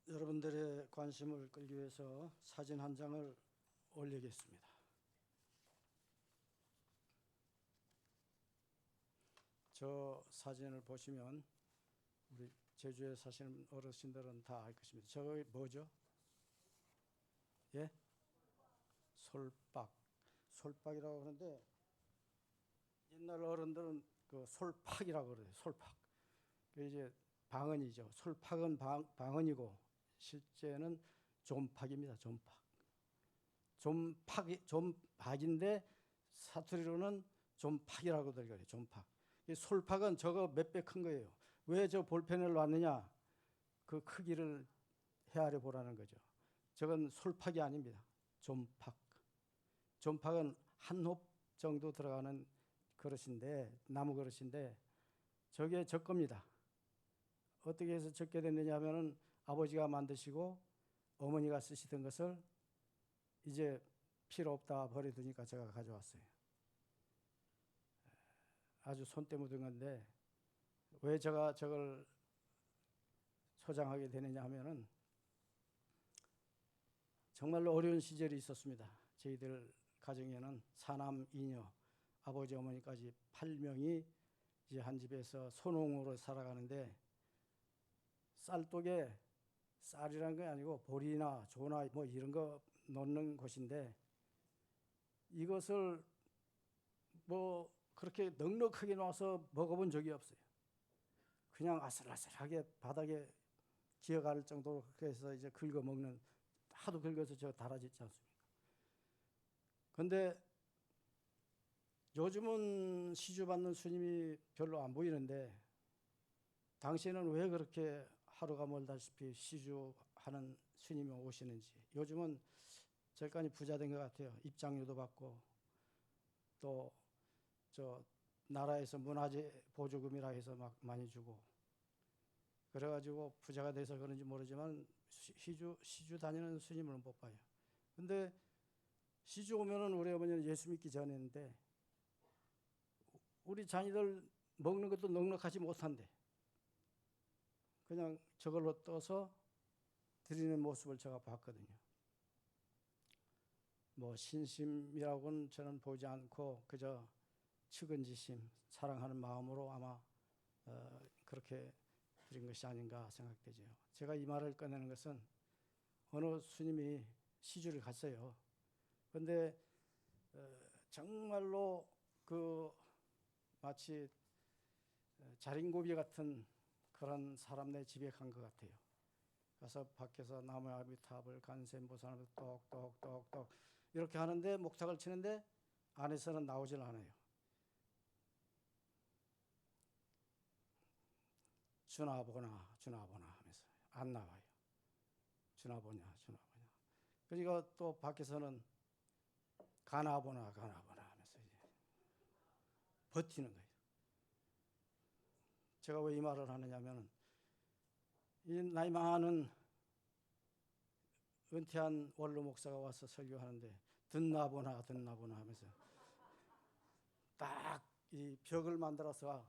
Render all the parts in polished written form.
여러분들의 관심을 끌기 위해서 사진 한 장을 올리겠습니다. 저 사진을 보시면 우리 제주에 사시는 어르신들은 다 알 것입니다. 저거 뭐죠? 예? 솔박. 솔박이라고 하는데 옛날 어른들은 그 솔팍이라고 그래요. 솔팍. 그 이제 방언이죠. 솔팍은 방언이고 실제는 좀팍입니다. 좀팍. 좀박인데 사투리로는 좀팍이라고 들어요. 좀팍. 이 솔팍은 저거 몇 배 큰 거예요. 왜 저 볼펜을 놨느냐? 그 크기를 헤아려 보라는 거죠. 저건 솔팍이 아닙니다. 좀팍. 좀팍은 한 홉 정도 들어가는 그릇인데, 나무 그릇인데 저게 저 겁니다. 어떻게 해서 적게 됐느냐 하면은 아버지가 만드시고 어머니가 쓰시던 것을 이제 필요 없다 버려두니까 제가 가져왔어요. 아주 손때 묻은 건데 왜 제가 저걸 소장하게 되느냐 하면은 정말로 어려운 시절이 있었습니다. 저희들 가정에는 사남 이녀, 아버지 어머니까지 8명이 이제 한 집에서 소농으로 살아가는데 쌀독에 쌀이라는 게 아니고 보리나 조나 뭐 이런 거 넣는 곳인데 이것을 뭐 그렇게 넉넉하게 놔서 먹어본 적이 없어요. 그냥 아슬아슬하게 바닥에 기어갈 정도로 그렇게 해서 이제 긁어 먹는, 하도 긁어서 저 달아지지 않습니까? 그런데 요즘은 시주 받는 스님이 별로 안 보이는데 당시에는 왜 그렇게 하루가 멀다시피 시주하는 스님이 오시는지. 요즘은 절간이 부자 된 것 같아요. 입장료도 받고 또 저 나라에서 문화재 보조금이라 해서 막 많이 주고 그래가지고 부자가 돼서 그런지 모르지만 시주 다니는 스님을 못 봐요. 근데 시주 오면은 우리 어머니는 예수 믿기 전인데 우리 자녀들 먹는 것도 넉넉하지 못한데 그냥 저걸로 떠서 드리는 모습을 제가 봤거든요. 뭐 신심이라고는 저는 보지 않고 그저 측은지심, 사랑하는 마음으로 아마 그렇게 드린 것이 아닌가 생각되죠. 제가 이 말을 꺼내는 것은 어느 스님이 시주를 갔어요. 그런데 정말로 그 마치 자린고비 같은 그런 사람네 집에 간 것 같아요. 가서 밖에서 나무 아미탑을 간센보살을 똑똑똑똑 이렇게 하는데 목탁을 치는데 안에서는 나오질 않아요. 주나보나 주나보나 하면서 안 나와요. 주나보냐 주나보냐. 그러니까 또 밖에서는 가나보나 가나보나 하면서 이제 버티는 거예요. 제가 왜 이 말을 하느냐면 이 나이 많은 은퇴한 원로 목사가 와서 설교하는데 듣나보나 듣나보나 하면서 딱 이 벽을 만들어서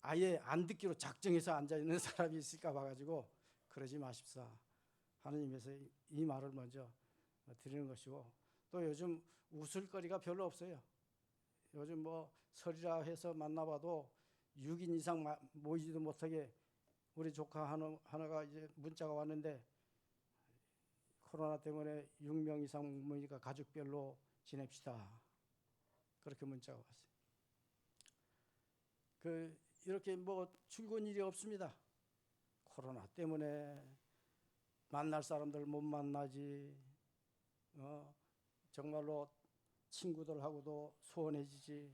아예 안 듣기로 작정해서 앉아있는 사람이 있을까 봐가지고 그러지 마십사. 하느님께서 이 말을 먼저 드리는 것이고 또 요즘 웃을거리가 별로 없어요. 요즘 뭐 설이라 해서 만나봐도 6인 이상 모이지도 못하게 우리 조카 하나가 이제 문자가 왔는데 코로나 때문에 6명 이상 모이니까 가족별로 지냅시다. 그렇게 문자가 왔어요. 이렇게 뭐 출근 일이 없습니다. 코로나 때문에 만날 사람들 못 만나지. 정말로 친구들하고도 소원해지지.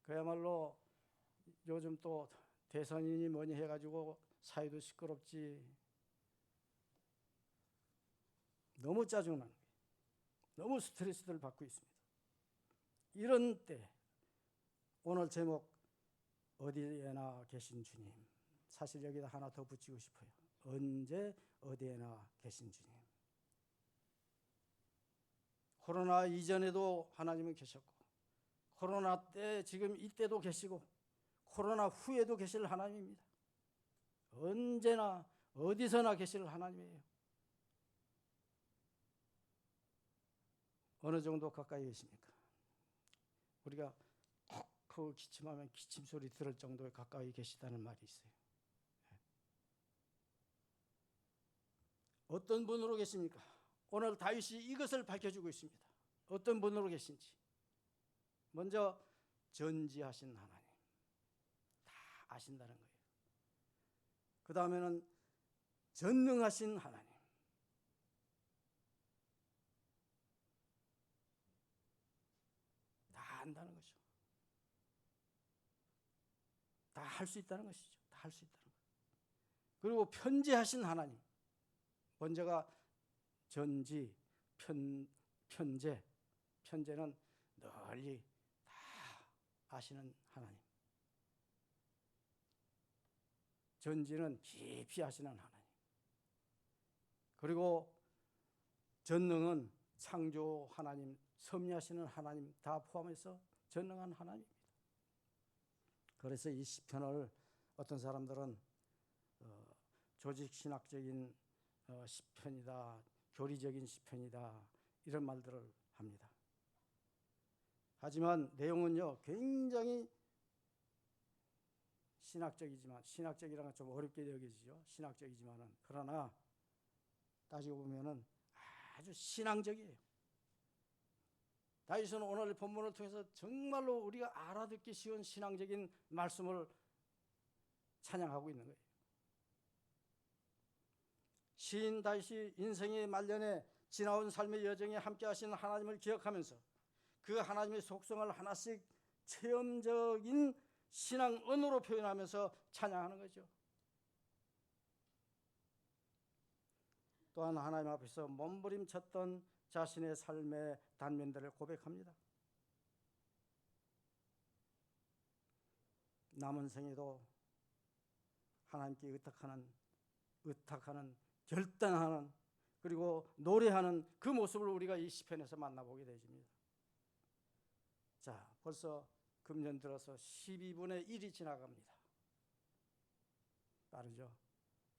그야말로 요즘 또 대선이니 뭐니 해가지고 사회도 시끄럽지. 너무 짜증나는 거예요. 너무 스트레스를 받고 있습니다. 이런 때 오늘 제목 어디에나 계신 주님. 사실 여기다 하나 더 붙이고 싶어요. 언제 어디에나 계신 주님. 코로나 이전에도 하나님은 계셨고 코로나 때 지금 이때도 계시고 코로나 후에도 계실 하나님입니다. 언제나 어디서나 계실 하나님이에요. 어느 정도 가까이 계십니까? 우리가 콕 기침하면 기침 소리 들을 정도에 가까이 계시다는 말이 있어요. 어떤 분으로 계십니까? 오늘 다윗이 이것을 밝혀주고 있습니다. 어떤 분으로 계신지. 먼저 전지하신 하나님, 다 아신다는 거예요. 그 다음에는 전능하신 하나님, 다 안다는 거죠. 다 할 수 있다는 것이죠. 다 할 수 있다는 거예요. 그리고 편재하신 하나님, 먼저가 전지, 편재. 편재는 널리 다 아시는 하나님. 전지는 깊이 아시는 하나님. 그리고 전능은 창조 하나님, 섭리하시는 하나님 다 포함해서 전능한 하나님입니다. 그래서 이 시편을 어떤 사람들은 조직신학적인 시편이다, 교리적인 시편이다, 이런 말들을 합니다. 하지만 내용은요 굉장히 신학적이지만, 신학적이라는 건 좀 어렵게 여겨지죠. 신학적이지만은, 그러나 따지고 보면은 아주 신앙적이에요. 다윗은 오늘 본문을 통해서 정말로 우리가 알아듣기 쉬운 신앙적인 말씀을 찬양하고 있는 거예요. 시인 다윗이 인생의 말년에 지나온 삶의 여정에 함께 하신 하나님을 기억하면서 그 하나님의 속성을 하나씩 체험적인 신앙 언어로 표현하면서 찬양하는 거죠. 또한 하나님 앞에서 몸부림쳤던 자신의 삶의 단면들을 고백합니다. 남은 생에도 하나님께 의탁하는, 결단하는, 그리고 노래하는 그 모습을 우리가 이 시편에서 만나보게 되집니다. 자, 벌써 금년 들어서 12분의 1이 지나갑니다. 빠르죠?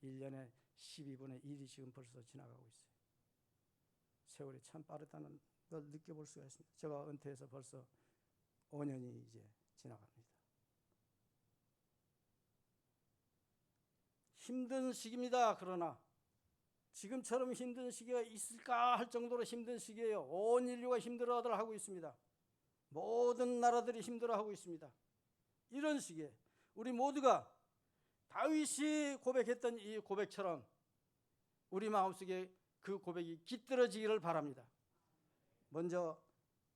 1년에 12분의 1이 지금 벌써 지나가고 있어요. 세월이 참 빠르다는 걸 느껴볼 수가 있습니다. 제가 은퇴해서 벌써 5년이 이제 지나갑니다. 힘든 시기입니다. 그러나 지금처럼 힘든 시기가 있을까 할 정도로 힘든 시기예요. 온 인류가 힘들어들 하고 있습니다. 모든 나라들이 힘들어하고 있습니다. 이런 시기에 우리 모두가 다윗이 고백했던 이 고백처럼 우리 마음속에 그 고백이 깃들어지기를 바랍니다. 먼저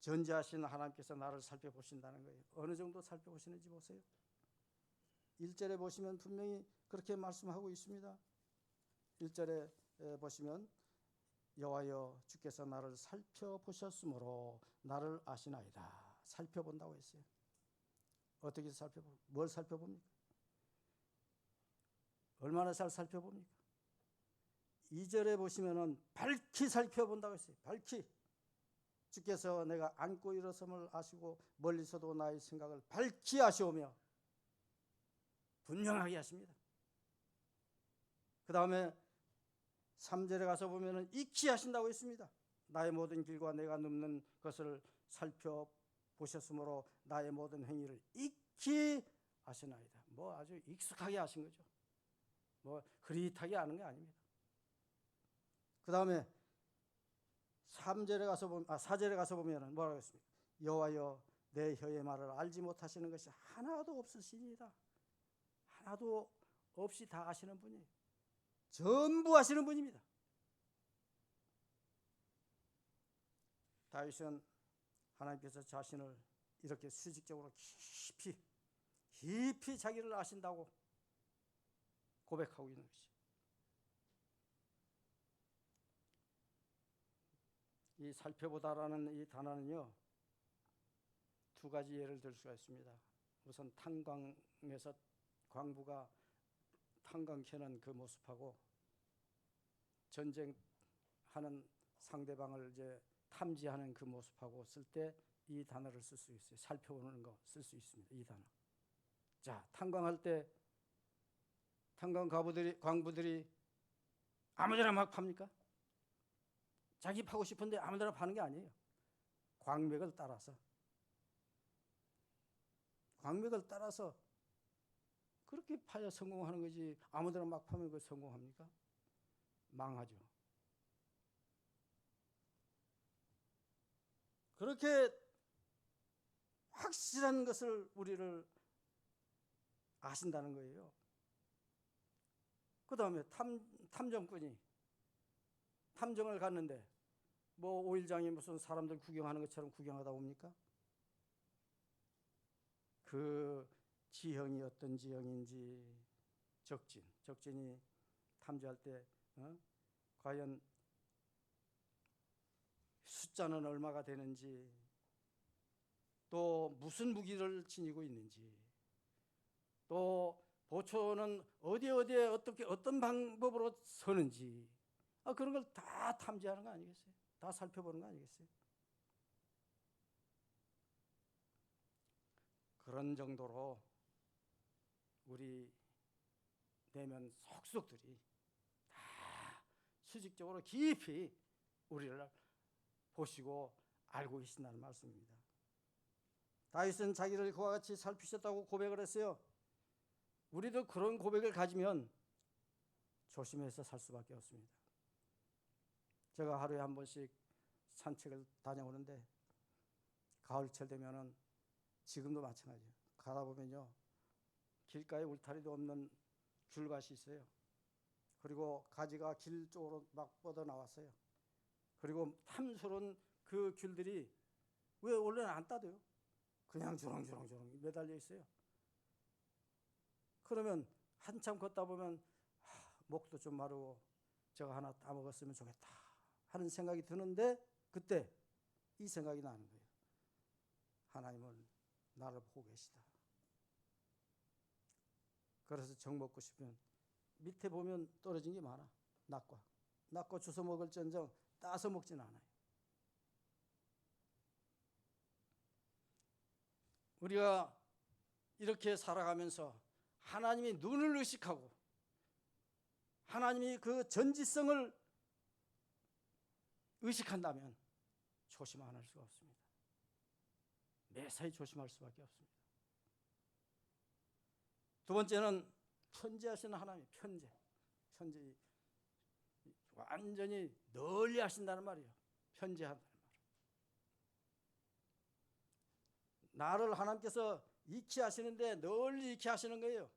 전지하신 하나님께서 나를 살펴보신다는 거예요. 어느 정도 살펴보시는지 보세요. 1절에 보시면 분명히 그렇게 말씀하고 있습니다. 1절에 보시면 여호와여 주께서 나를 살펴보셨으므로 나를 아시나이다. 살펴본다고 했어요. 어떻게 뭘 살펴봅니까? 얼마나 잘 살펴봅니까? 2절에 보시면은 밝히 살펴본다고 했어요. 밝히. 주께서 내가 앉고 일어섬을 아시고 멀리서도 나의 생각을 밝히 아시오며 분명하게 하십니다. 그 다음에 3절에 가서 보면은 익히 하신다고 했습니다. 나의 모든 길과 내가 눕는 것을 살펴보셨으므로 나의 모든 행위를 익히 아시나이다. 뭐 아주 익숙하게 하신 거죠. 뭐 흐릿하게 아는 게 아닙니다. 그 다음에 4절에 가서 보면은 뭐라고 했습니까? 여호와여 내 혀의 말을 알지 못하시는 것이 하나도 없으시니이다. 하나도 없이 다 아시는 분이에요. 전부 아시는 분입니다. 다윗은 하나님께서 자신을 이렇게 수직적으로 깊이 자기를 아신다고 고백하고 있는 것이죠. 이 살펴보다라는 이 단어는요, 두 가지 예를 들 수가 있습니다. 우선 탄광에서 광부가 탄광 캐는 그 모습하고 전쟁하는 상대방을 이제 탐지하는 그 모습하고 쓸 때 이 단어를 쓸 수 있어요. 살펴보는 거 쓸 수 있습니다. 이 단어. 자, 탄광할 때 탄광 광부들이 아무데나 막 팝니까? 자기 파고 싶은데 아무데나 파는 게 아니에요. 광맥을 따라서 그렇게 파야 성공하는 거지. 아무데나 막 파면 그 성공합니까? 망하죠. 그렇게 확실한 것을 우리를 아신다는 거예요. 그 다음에 탐정꾼이 탐정을 갔는데 뭐 오일장에 무슨 사람들 구경하는 것처럼 구경하다 옵니까? 그 지형이 어떤 지형인지 적진이 탐지할 때 과연 숫자는 얼마가 되는지, 또 무슨 무기를 지니고 있는지, 또 보초는 어디에 어떻게 어떤 방법으로 서는지, 그런 걸 다 탐지하는 거 아니겠어요? 다 살펴보는 거 아니겠어요? 그런 정도로 우리 내면 속속들이 다 수직적으로 깊이 우리를 보시고 알고 계신다는 말씀입니다. 다윗은 자기를 그와 같이 살피셨다고 고백을 했어요. 우리도 그런 고백을 가지면 조심해서 살 수밖에 없습니다. 제가 하루에 한 번씩 산책을 다녀오는데 가을철 되면은 지금도 마찬가지예요. 가다 보면요, 길가에 울타리도 없는 귤밭이 있어요. 그리고 가지가 길 쪽으로 막 뻗어 나왔어요. 그리고 탐스러운 그 귤들이 왜 원래는 안 따져요? 그냥 주렁주렁 매달려 있어요. 그러면 한참 걷다 보면 목도 좀 마르고 저거 하나 따먹었으면 좋겠다 하는 생각이 드는데, 그때 이 생각이 나는 거예요. 하나님은 나를 보고 계시다. 그래서 정 먹고 싶으면 밑에 보면 떨어진 게 많아. 낙과 주워 먹을지언정 따서 먹진 않아요. 우리가 이렇게 살아가면서 하나님이 눈을 의식하고 하나님이 그 전지성을 의식한다면 조심 안 할 수가 없습니다. 매사에 조심할 수밖에 없습니다. 두 번째는 편재하시는 하나님. 편재 완전히 널리 하신다는 말이에요. 편재한다는 말. 나를 하나님께서 익히 하시는데 널리 익히 하시는 거예요.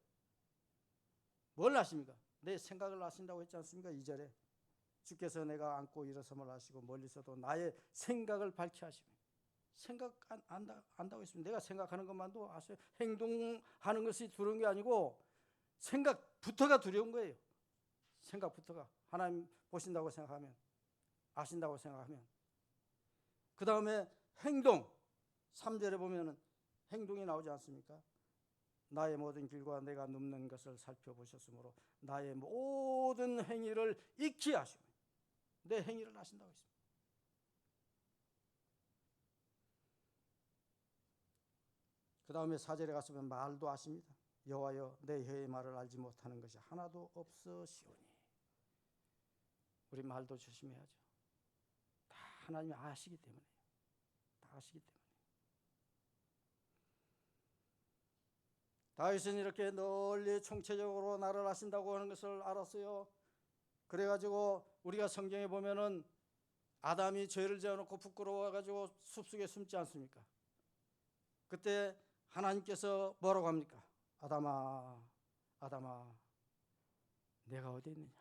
뭘 하십니까? 내 생각을 아신다고 했지 않습니까? 2절에 주께서 내가 앉고 일어섬을 아시고 멀리서도 나의 생각을 밝히 하시며. 생각 안다고 했습니다. 내가 생각하는 것만도 아세요? 행동하는 것이 두려운 게 아니고 생각부터가 두려운 거예요. 생각부터가. 하나님 보신다고 생각하면, 아신다고 생각하면. 그 다음에 행동. 3절에 보면 행동이 나오지 않습니까? 나의 모든 길과 내가 눕는 것을 살펴보셨으므로 나의 모든 행위를 익히 하시고 내 행위를 아신다고 했습니다. 그 다음에 4절에 갔으면 말도 아십니다. 여호와여 내 혀의 말을 알지 못하는 것이 하나도 없으시오니. 우리 말도 조심해야죠. 다 하나님이 아시기 때문에요. 다 아시기 때문에. 다윗은 이렇게 널리 총체적으로 나를 아신다고 하는 것을 알았어요. 그래가지고 우리가 성경에 보면은 아담이 죄를 지어놓고 부끄러워가지고 숲속에 숨지 않습니까? 그때 하나님께서 뭐라고 합니까? 아담아 내가 어디 있느냐?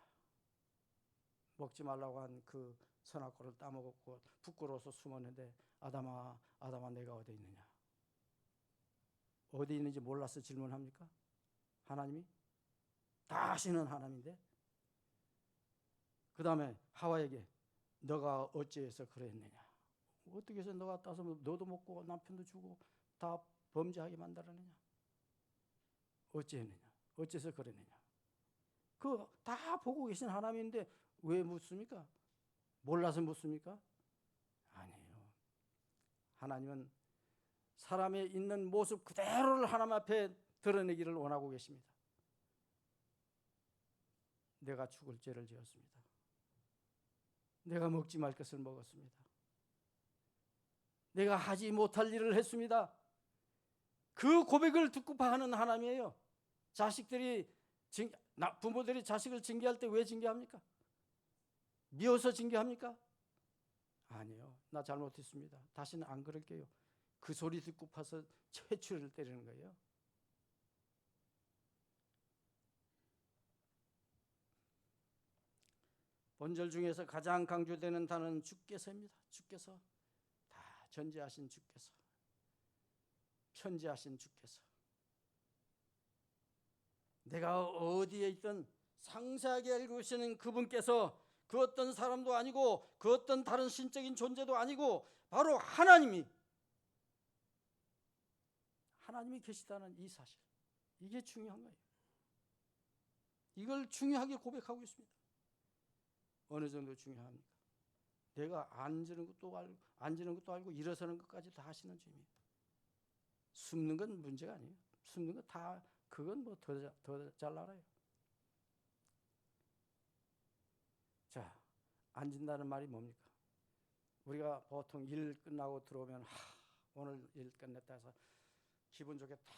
먹지 말라고 한 그 선악과를 따먹었고 부끄러워서 숨었는데 아담아 내가 어디 있느냐? 어디 있는지 몰라서 질문합니까? 하나님이? 다 아시는 하나님인데. 그 다음에 하와에게 너가 어찌해서 그랬느냐? 어떻게 해서 너가 따서 너도 먹고 남편도 주고 다 범죄하게 만들었느냐? 어찌했느냐? 어째서 그랬느냐? 그 다 보고 계신 하나님인데 왜 묻습니까? 몰라서 묻습니까? 아니에요. 하나님은 사람의 있는 모습 그대로를 하나님 앞에 드러내기를 원하고 계십니다. 내가 죽을 죄를 지었습니다. 내가 먹지 말 것을 먹었습니다. 내가 하지 못할 일을 했습니다. 그 고백을 듣고 하는 하나님이에요. 부모들이 자식을 징계할 때 왜 징계합니까? 미워서 징계합니까? 아니요. 나 잘못했습니다. 다시는 안 그럴게요. 그 소리 듣고 파서 채추를 때리는 거예요. 본절 중에서 가장 강조되는 단어는 주께서입니다. 주께서, 다 전지하신 주께서, 편지하신 주께서. 내가 어디에 있든 상세하게 알고 계시는 그분께서 그 어떤 사람도 아니고 그 어떤 다른 신적인 존재도 아니고 바로 하나님이 계시다는 이 사실, 이게 중요한 거예요. 이걸 중요하게 고백하고 있습니다. 어느 정도 중요합니까? 내가 앉는 것도 알고 일어서는 것까지 다 하시는 주님이에요. 숨는 건 문제가 아니에요. 숨는 거 다 그건 뭐 더 잘 알아요. 자, 앉는다는 말이 뭡니까? 우리가 보통 일 끝나고 들어오면 오늘 일 끝냈다 해서 기분 좋게 딱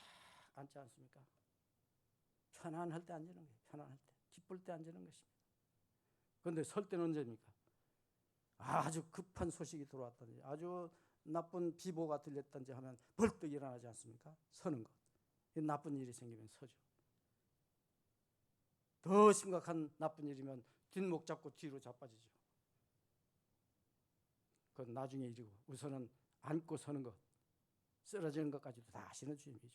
앉지 않습니까? 편안할 때 앉는 거예요. 편안할 때, 기쁠 때 앉는 것입니다. 그런데 설 때는 언제입니까? 아주 급한 소식이 들어왔든지 아주 나쁜 비보가 들렸든지 하면 벌떡 일어나지 않습니까? 서는 것. 나쁜 일이 생기면 서죠. 더 심각한 나쁜 일이면 뒷목 잡고 뒤로 자빠지죠. 그건 나중에 일이고 우선은 앉고 서는 것, 쓰러지는 것까지도 다 아시는 주님이죠.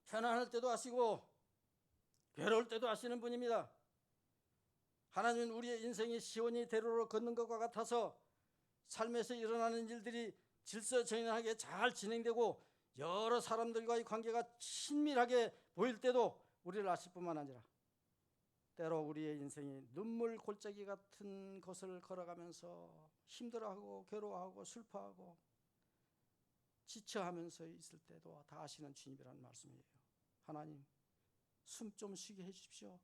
편안할 때도 아시고 괴로울 때도 아시는 분입니다. 하나님은 우리의 인생이 시온이 대로로 걷는 것과 같아서 삶에서 일어나는 일들이 질서정연하게 잘 진행되고 여러 사람들과의 관계가 친밀하게 보일 때도 우리를 아실 뿐만 아니라 때로 우리의 인생이 눈물 골짜기 같은 것을 걸어가면서 힘들어하고 괴로워하고 슬퍼하고 지쳐하면서 있을 때도 다 아시는 주님이라는 말씀이에요. 하나님, 숨 좀 쉬게 해주십시오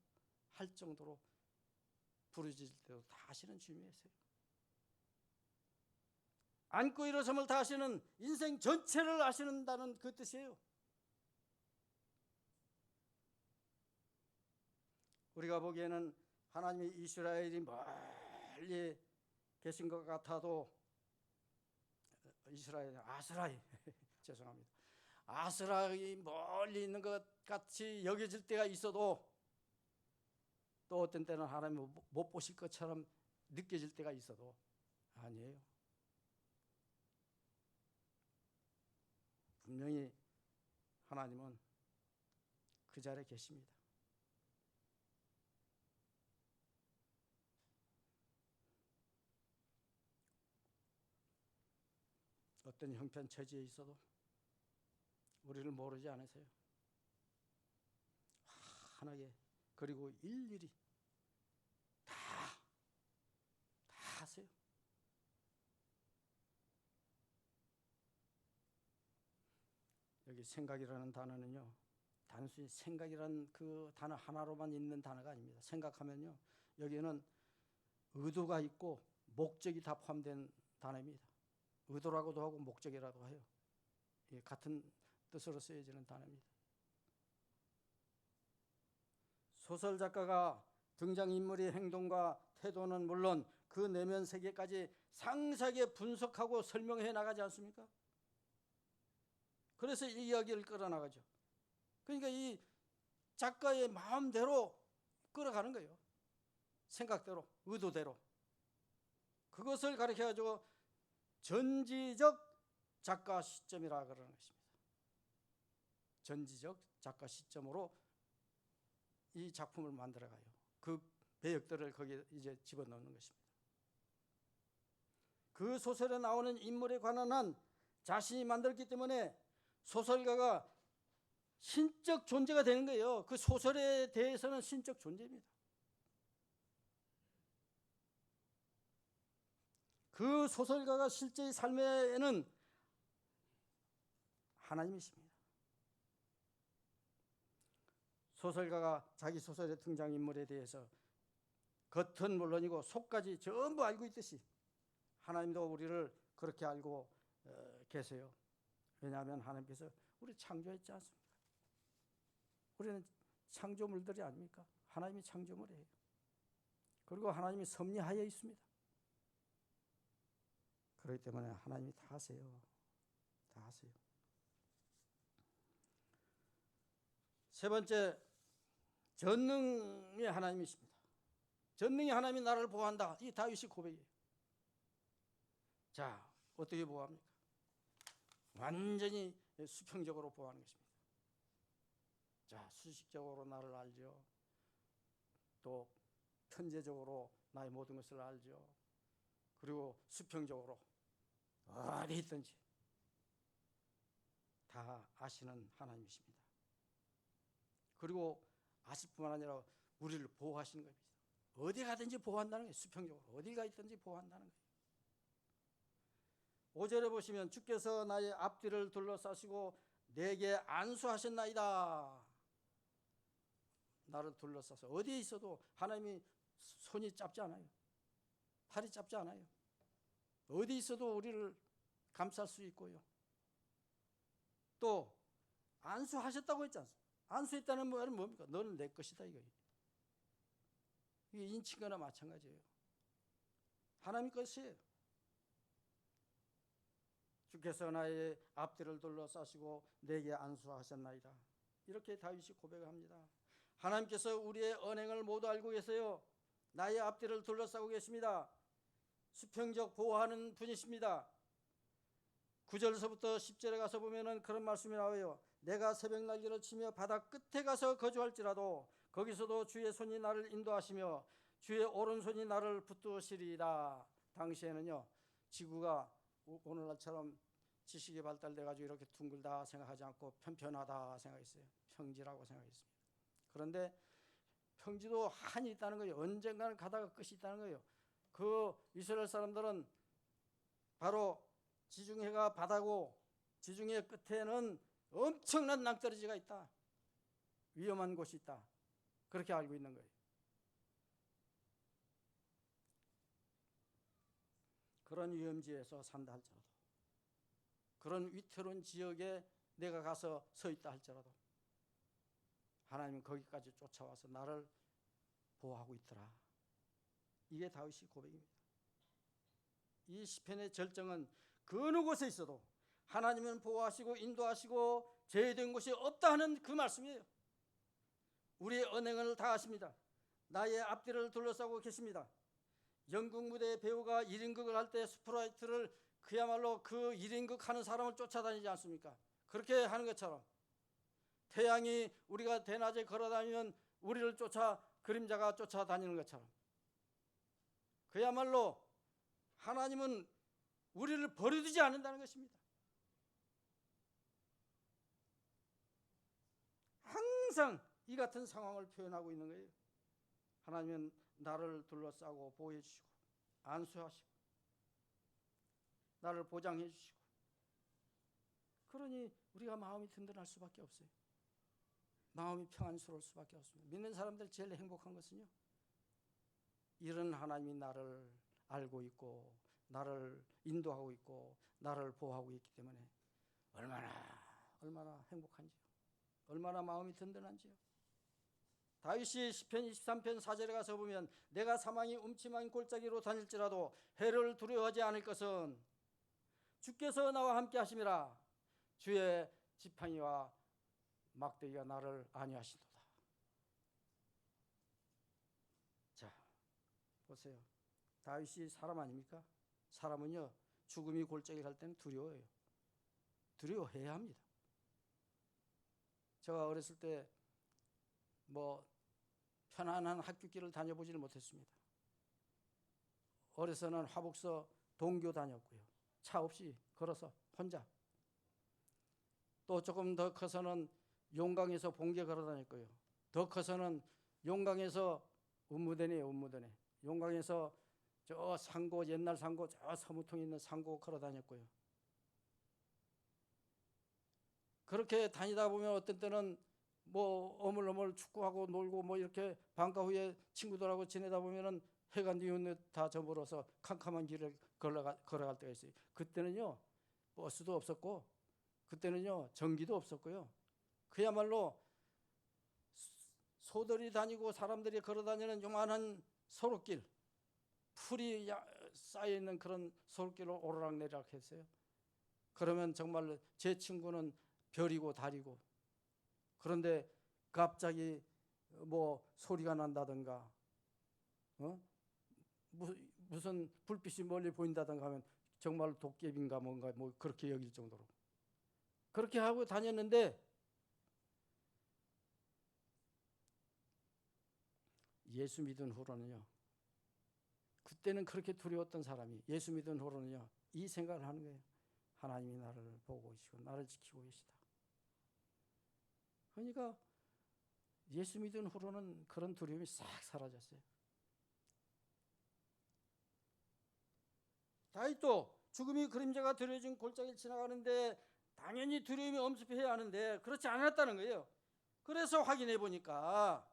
할 정도로 부르짖을 때도 다 아시는 주님이세요. 앉고 일어섬을 다 아시는, 인생 전체를 아시는다는 그 뜻이에요. 우리가 보기에는 하나님이 이스라엘이 멀리 계신 것 같아도 아스라이 죄송합니다. 아스라이 멀리 있는 것 같이 여겨질 때가 있어도 또 어떤 때는 하나님을 못 보실 것처럼 느껴질 때가 있어도 아니에요. 분명히 하나님은 그 자리에 계십니다. 어떤 형편 처지에 있어도 우리를 모르지 않으세요. 환하게 그리고 일일이 다 하세요. 여기 생각이라는 단어는요, 단순히 생각이라는 그 단어 하나로만 있는 단어가 아닙니다. 생각하면요, 여기에는 의도가 있고 목적이 다 포함된 단어입니다. 의도라고도 하고 목적이라고 해요. 같은 뜻으로 쓰여지는 단어입니다. 소설 작가가 등장인물의 행동과 태도는 물론 그 내면 세계까지 상세하게 분석하고 설명해 나가지 않습니까? 그래서 이 이야기를 끌어나가죠. 그러니까 이 작가의 마음대로 끌어가는 거예요. 생각대로, 의도대로. 그것을 가리켜가지고 전지적 작가 시점이라 그러는 것입니다. 전지적 작가 시점으로 이 작품을 만들어가요. 그 배역들을 거기에 이제 집어넣는 것입니다. 그 소설에 나오는 인물에 관한 한 자신이 만들었기 때문에 소설가가 신적 존재가 되는 거예요. 그 소설에 대해서는 신적 존재입니다. 그 소설가가 실제의 삶에는 하나님이십니다. 소설가가 자기 소설의 등장인물에 대해서 겉은 물론이고 속까지 전부 알고 있듯이 하나님도 우리를 그렇게 알고 계세요. 왜냐하면 하나님께서 우리 창조했지 않습니까? 우리는 창조물들이 아닙니까? 하나님이 창조물이에요. 그리고 하나님이 섭리하여 있습니다. 그렇기 때문에 하나님이 다 하세요. 다 하세요. 세 번째, 전능의 하나님이십니다. 전능의 하나님이 나를 보호한다. 이 다윗의 고백이에요. 자, 어떻게 보호합니까? 완전히 수평적으로 보호하는 것입니다. 자, 수식적으로 나를 알죠. 또 편재적으로 나의 모든 것을 알죠. 그리고 수평적으로 어디 있든지 다 아시는 하나님이십니다. 그리고 아실 뿐만 아니라 우리를 보호하시는 겁니다. 어디 가든지 보호한다는 거예요. 수평적으로 어디가 있든지 보호한다는 거예요. 5절에 보시면 주께서 나의 앞뒤를 둘러싸시고 내게 안수하셨나이다. 나를 둘러싸서 어디에 있어도 하나님이 손이 짧지 않아요. 팔이 짧지 않아요. 어디 있어도 우리를 감쌀 수 있고요. 또 안수하셨다고 했지 않습니까? 안수했다는 말은 뭡니까? 너는 내 것이다 이거예요. 이게 인친거나 마찬가지예요. 하나님 것이에요. 주께서 나의 앞뒤를 둘러싸시고 내게 안수하셨나이다. 이렇게 다윗이 고백을 합니다. 하나님께서 우리의 언행을 모두 알고 계세요. 나의 앞뒤를 둘러싸고 계십니다. 수평적 보호하는 분이십니다. 9절서부터 10절에 가서 보면은 그런 말씀이 나와요. 내가 새벽 날개를 치며 바다 끝에 가서 거주할지라도 거기서도 주의 손이 나를 인도하시며 주의 오른손이 나를 붙드시리이다. 당시에는요, 지구가 오늘날처럼 지식이 발달돼가지고 이렇게 둥글다 생각하지 않고 편편하다 생각했어요. 평지라고 생각했습니다. 그런데 평지도 한이 있다는 거예요. 언젠가는 가다가 끝이 있다는 거예요. 그 이스라엘 사람들은 바로 지중해가 바다고 지중해 끝에는 엄청난 낭떠러지가 있다. 위험한 곳이 있다. 그렇게 알고 있는 거예요. 그런 위험지에서 산다 할지라도, 그런 위태로운 지역에 내가 가서 서 있다 할지라도 하나님은 거기까지 쫓아와서 나를 보호하고 있더라. 이게 다윗의 고백입니다. 이 시편의 절정은 그 어느 곳에 있어도 하나님은 보호하시고 인도하시고 제외된 곳이 없다 하는 그 말씀이에요. 우리의 언행을 다 아십니다. 나의 앞뒤를 둘러싸고 계십니다. 연극 무대 배우가 1인극을 할 때 스프라이트를 그야말로 그 1인극 하는 사람을 쫓아다니지 않습니까? 그렇게 하는 것처럼 태양이 우리가 대낮에 걸어다니면 우리를 쫓아 그림자가 쫓아다니는 것처럼 그야말로 하나님은 우리를 버려두지 않는다는 것입니다. 항상 이 같은 상황을 표현하고 있는 거예요. 하나님은 나를 둘러싸고 보호해 주시고 안수하시고 나를 보장해 주시고, 그러니 우리가 마음이 든든할 수밖에 없어요. 마음이 평안스러울 수밖에 없습니다. 믿는 사람들 제일 행복한 것은요, 이런 하나님이 나를 알고 있고 나를 인도하고 있고 나를 보호하고 있기 때문에 얼마나 행복한지요. 얼마나 마음이 든든한지요. 다윗이 시편 23편 4절에 가서 보면 내가 사망이 음침한 골짜기로 다닐지라도 해를 두려워하지 않을 것은 주께서 나와 함께 하심이라. 주의 지팡이와 막대기가 나를 안위하시도다. 자, 보세요. 다윗이 사람 아닙니까? 사람은요, 죽음이 골짜기 갈 때는 두려워해요. 두려워해야 합니다. 제가 어렸을 때 편안한 학교길을 다녀보지는 못했습니다. 어려서는 화북서 동교 다녔고요. 차 없이 걸어서 혼자. 또 조금 더 커서는 용강에서 봉계 걸어 다녔고요. 더 커서는 용강에서 운무대네요. 용강에서 저 상고, 옛날 상고, 저 서무통 있는 상고 걸어 다녔고요. 그렇게 다니다 보면 어떤 때는 뭐 어물어물 축구하고 놀고 뭐 이렇게 방과 후에 친구들하고 지내다 보면은 해가 뉘우뉘 다 저물어서 캄캄한 길을 걸어갈 때가 있어요. 그때는요 버스도 없었고 그때는요 전기도 없었고요. 그야말로 소들이 다니고 사람들이 걸어다니는 요만한 소록길, 풀이 쌓여있는 그런 소록길을 오르락내리락 했어요. 그러면 정말 제 친구는 별이고 달이고, 그런데 갑자기 뭐 소리가 난다든가 무슨 불빛이 멀리 보인다든가 하면 정말 도깨비인가 뭔가 뭐 그렇게 여길 정도로 그렇게 하고 다녔는데, 예수 믿은 후로는요, 그때는 그렇게 두려웠던 사람이 예수 믿은 후로는요 이 생각을 하는 거예요. 하나님이 나를 보고 계시고 나를 지키고 계시다. 그러니까 예수 믿은 후로는 그런 두려움이 싹 사라졌어요. 다윗도 죽음이 그림자가 드려진 골짜기를 지나가는데 당연히 두려움이 엄습해야 하는데 그렇지 않았다는 거예요. 그래서 확인해 보니까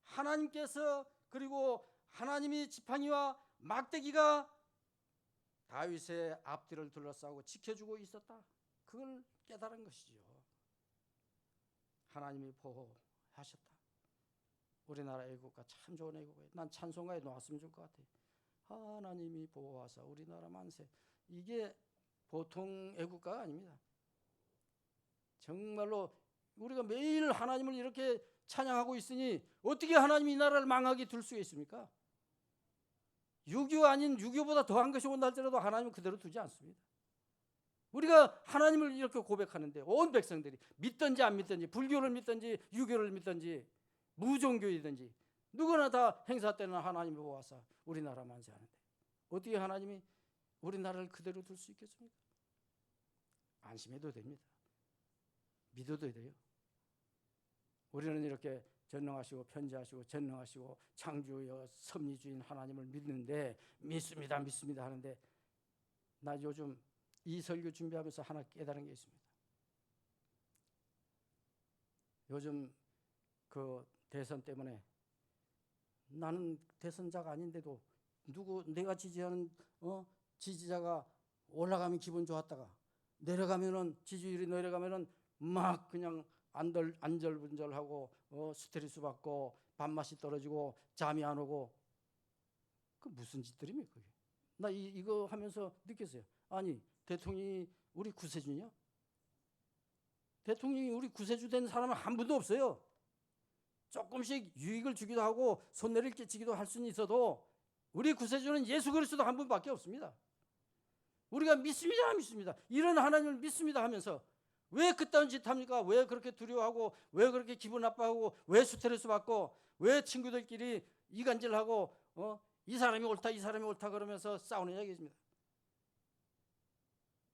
하나님께서, 그리고 하나님이 지팡이와 막대기가 다윗의 앞뒤를 둘러싸고 지켜주고 있었다. 그걸 깨달은 것이죠. 하나님이 보호하셨다. 우리나라 애국가 참 좋은 애국가예요. 난 찬송가에 놓았으면 좋을 것 같아요. 하나님이 보호하사 우리나라 만세. 이게 보통 애국가가 아닙니다. 정말로 우리가 매일 하나님을 이렇게 찬양하고 있으니 어떻게 하나님이 이 나라를 망하게 둘 수가 있습니까? 6.25 아닌 6.25보다 더한 것이 온다 할지라도 하나님은 그대로 두지 않습니다. 우리가 하나님을 이렇게 고백하는데 온 백성들이 믿든지 안 믿든지, 불교를 믿든지 유교를 믿든지 무종교이든지 누구나 다 행사 때는 하나님이 보아서 우리나라 만세하는데 어떻게 하나님이 우리나라를 그대로 둘 수 있겠습니까? 안심해도 됩니다. 믿어도 돼요. 우리는 이렇게 전능하시고 편지하시고 전능하시고 창조여 섭리주인 하나님을 믿는데 믿습니다 하는데, 나 요즘 이 설교 준비하면서 하나 깨달은 게 있습니다. 요즘 그 대선 때문에 나는 대선자가 아닌데도 내가 지지하는 지지자가 올라가면 기분 좋았다가 내려가면은, 지지율이 내려가면은 막 그냥 안절분절하고 스트레스 받고 밥맛이 떨어지고 잠이 안 오고, 그 무슨 짓들입니까? 나 이거 하면서 느꼈어요. 아니, 대통령이 우리 구세주냐? 대통령이 우리 구세주 된 사람은 한 분도 없어요. 조금씩 유익을 주기도 하고 손해를 끼치기도 할 수는 있어도 우리 구세주는 예수 그리스도 한 분밖에 없습니다. 우리가 믿습니다. 이런 하나님을 믿습니다 하면서 왜 그딴 짓 합니까? 왜 그렇게 두려워하고, 왜 그렇게 기분 나빠하고, 왜 스트레스 받고, 왜 친구들끼리 이간질하고 이 사람이 옳다 그러면서 싸우느냐 이겠습니다.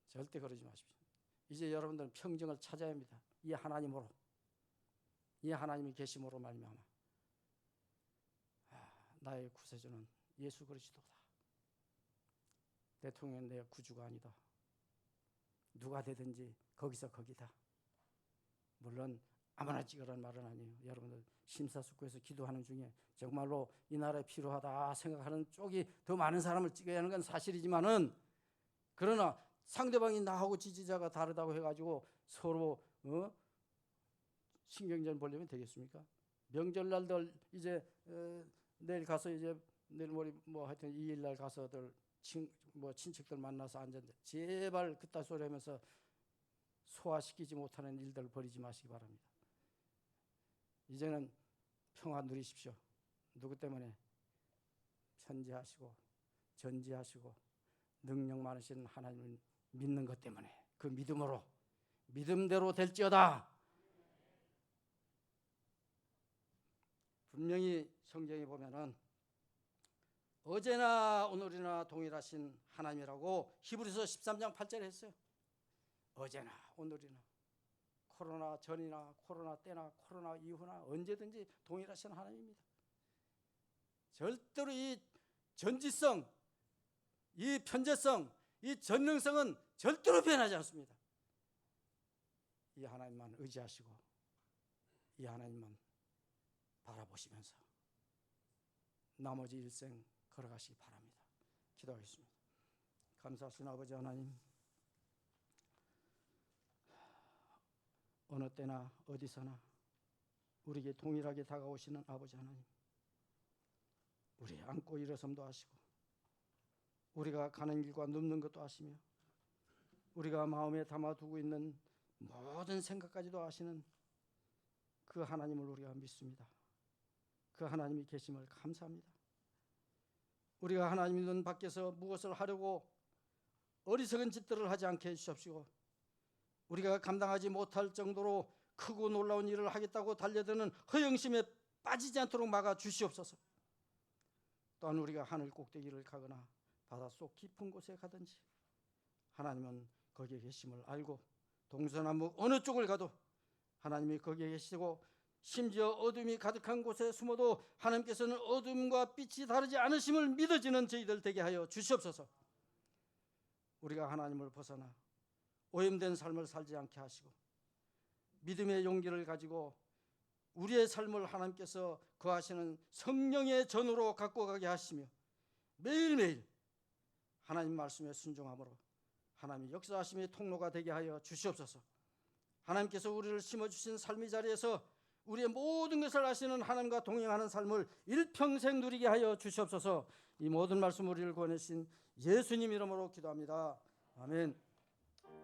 절대 그러지 마십시오. 이제 여러분들은 평정을 찾아야 합니다. 이 하나님으로, 이 하나님이 계심으로 말미암아 나의 구세주는 예수 그리스도다. 대통령은 내 구주가 아니다. 누가 되든지 거기서 거기다. 물론 아무나 찍으라는 말은 아니에요. 여러분들 심사숙고해서 기도하는 중에 정말로 이 나라에 필요하다 생각하는 쪽이 더 많은 사람을 찍어야 하는 건 사실이지만은, 그러나 상대방이 나하고 지지자가 다르다고 해가지고 서로 신경전 보려면 되겠습니까? 명절날들 이제 내일 가서 이제 내일 모레 뭐 하여튼 2일날 가서들 친척들 만나서 앉았는데 제발 그따 소리 하면서 소화시키지 못하는 일들을 벌이지 마시기 바랍니다. 이제는 평화 누리십시오. 누구 때문에? 편지하시고 전지하시고 능력 많으신 하나님을 믿는 것 때문에, 그 믿음으로, 믿음대로 될지어다. 분명히 성경에 보면은 어제나 오늘이나 동일하신 하나님이라고 히브리서 13장 8절에 했어요. 어제나 오늘이나, 코로나 전이나 코로나 때나 코로나 이후나 언제든지 동일하신 하나님입니다. 절대로 이 전지성, 이 편재성, 이 전능성은 절대로 변하지 않습니다. 이 하나님만 의지하시고 이 하나님만 바라보시면서 나머지 일생 걸어가시기 바랍니다. 기도하겠습니다. 감사하신 아버지 하나님, 어느 때나 어디서나 우리에게 동일하게 다가오시는 아버지 하나님, 우리 안고 일어섬도 아시고 우리가 가는 길과 눕는 것도 아시며 우리가 마음에 담아두고 있는 모든 생각까지도 아시는 그 하나님을 우리가 믿습니다. 그 하나님이 계심을 감사합니다. 우리가 하나님 눈 밖에서 무엇을 하려고 어리석은 짓들을 하지 않게 해주십시오. 우리가 감당하지 못할 정도로 크고 놀라운 일을 하겠다고 달려드는 허영심에 빠지지 않도록 막아 주시옵소서. 또한 우리가 하늘 꼭대기를 가거나 바닷속 깊은 곳에 가든지 하나님은 거기에 계심을 알고 동서남북 어느 쪽을 가도 하나님이 거기에 계시고 심지어 어둠이 가득한 곳에 숨어도 하나님께서는 어둠과 빛이 다르지 않으심을 믿어지는 저희들 되게 하여 주시옵소서. 우리가 하나님을 벗어나 오염된 삶을 살지 않게 하시고 믿음의 용기를 가지고 우리의 삶을 하나님께서 거하시는 성령의 전으로 갖고 가게 하시며 매일매일 하나님 말씀에 순종함으로 하나님의 역사하심의 통로가 되게 하여 주시옵소서. 하나님께서 우리를 심어주신 삶의 자리에서 우리의 모든 것을 아시는 하나님과 동행하는 삶을 일평생 누리게 하여 주시옵소서. 이 모든 말씀 우리를 구원하신 예수님 이름으로 기도합니다. 아멘.